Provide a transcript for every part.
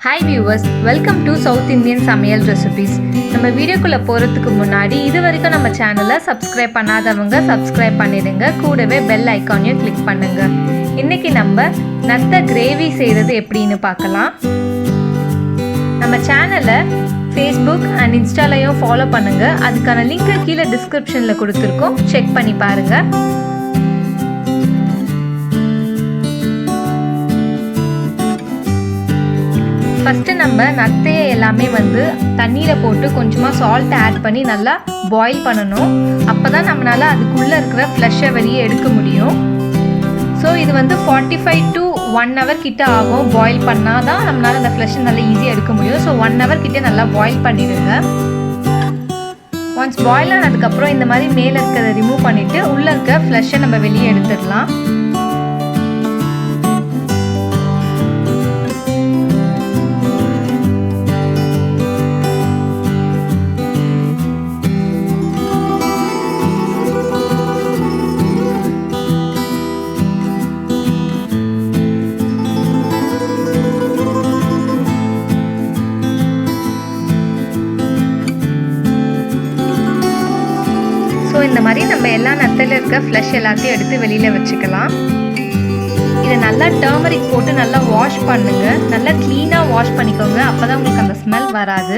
Hi viewers, welcome to South Indian Samayal Recipes. நம்ம வீடியோக்குள்ள போறதுக்கு முன்னாடி இதுவரைக்கும் நம்ம சேனலை சப்ஸ்கிரைப் பண்ணாதவங்க சப்ஸ்கிரைப் பண்ணிடுங்க. கூடவே பெல் ஐகானையும் கிளிக் பண்ணுங்க. இன்னைக்கு நம்ம நத்த கிரேவி செய்யறது எப்படின்னு பார்க்கலாம். நம்ம சேனலை Facebook and Instaலயும் ஃபாலோ பண்ணுங்க. அதுக்கான லிங்க் கீழ டிஸ்கிரிப்ஷன்ல கொடுத்திருக்கோம். செக் பண்ணி பாருங்க. ஃபர்ஸ்ட் நம்ம நத்தையை எல்லாமே தண்ணியில போட்டு கொஞ்சமா சால்ட் ஆட் பண்ணி நல்லா பாயில் பண்ணணும். அப்பதான் நம்மளால அதுக்குள்ள இருக்கிற ஃப்ளஷை வெளியே எடுக்க முடியும். ஸோ இது 45 to 1 hour கிட்ட ஆகும். பாயில் பண்ணாதான் நம்மளால அந்த ஃப்ளஷை நல்லா ஈஸியாக எடுக்க முடியும். ஸோ 1 hour கிட்ட நல்லா பாயில் பண்ணிடுங்க. ஒன்ஸ் பாயில் ஆனதுக்கப்புறம் இந்த மாதிரி மேலே இருக்கிறத ரிமூவ் பண்ணிட்டு உள்ள இருக்க ஃப்ளஷை நம்ம வெளியே எடுத்துடலாம். இந்த மாதிரி நம்ம எல்லா நத்தையில இருக்க ஃப்ளஷ் எல்லாத்தையும் எடுத்து வெளியில வச்சுக்கலாம். இதை நல்லா டர்மரிக் போட்டு நல்லா வாஷ் பண்ணுங்க. நல்லா கிளீனா வாஷ் பண்ணிக்கோங்க. அப்பதான் உங்களுக்கு அந்த ஸ்மெல் வராது.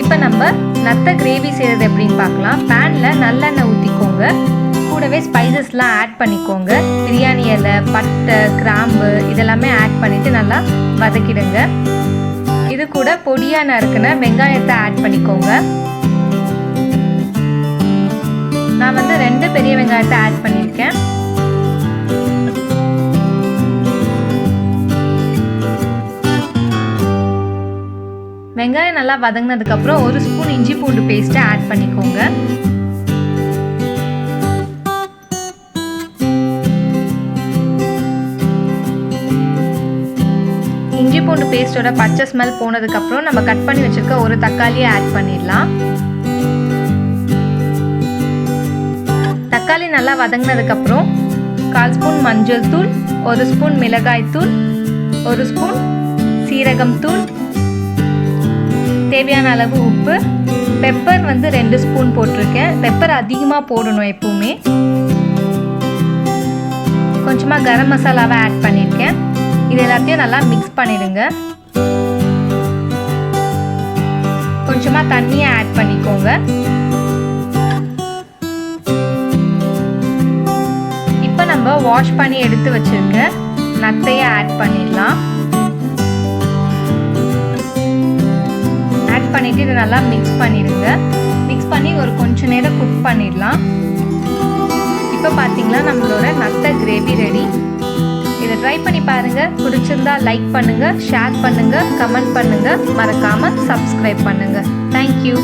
இப்போ நம்ம நத்தை கிரேவி செய்யறது எப்படின்னு பார்க்கலாம். பேன்ல நல்லெண்ணெய் ஊற்றிக்கோங்க. கூடவே ஸ்பைசஸ்லாம் ஆட் பண்ணிக்கோங்க. பிரியாணி இலை, பட்டை, கிராம்பு இதெல்லாமே ஆட் பண்ணிட்டு நல்லா வதக்கிடுங்க. இது கூட பொடியா நறுக்குன வெங்காயத்தை ஆட் பண்ணிக்கோங்க. நான் 2 பெரிய வெங்காயத்தை ஆட் பண்ணியிருக்கேன். வெங்காயம் நல்லா வதங்கினதுக்கு அப்புறம் 1 ஸ்பூன் இஞ்சி பூண்டு பேஸ்ட்டை ஆட் பண்ணிக்கோங்க. இஞ்சி பூண்டு பேஸ்டோட பச்சை ஸ்மெல் போனதுக்கு அப்புறம் நம்ம கட் பண்ணி வச்சிருக்க ஒரு தக்காளியை ஆட் பண்ணிடலாம். தக்காளி நல்லா வதங்கினதுக்கப்புறம் 1/4 ஸ்பூன் மஞ்சள் தூள், 1 ஸ்பூன் மிளகாய் தூள், 1 ஸ்பூன் சீரகம் தூள், தேவையான அளவு உப்பு, பெப்பர் 2 ஸ்பூன் போட்டிருக்கேன். பெப்பர் அதிகமாக போடணும் எப்பவுமே. கொஞ்சமாக கரம் மசாலாவை ஆட் பண்ணியிருக்கேன். இது எல்லாத்தையும் நல்லா மிக்ஸ் பண்ணிடுங்க. கொஞ்சமாக தண்ணியை ஆட் பண்ணிக்கோங்க. நம்ம வாஷ் பண்ணி எடுத்து வச்சிருக்க நத்தையை ஆட் பண்ணிடலாம். ஆட் பண்ணிட்டு இதை நல்லா மிக்ஸ் பண்ணிடுங்க. மிக்ஸ் பண்ணி ஒரு கொஞ்ச நேரம் குக் பண்ணிடலாம். இப்போ பார்த்தீங்களா நம்மளோட நத்தை கிரேவி ரெடி. இதை ட்ரை பண்ணி பாருங்க. பிடிச்சிருந்தா லைக் பண்ணுங்க, ஷேர் பண்ணுங்க, கமெண்ட் பண்ணுங்க, மறக்காம சப்ஸ்கிரைப் பண்ணுங்க. தேங்க்யூ.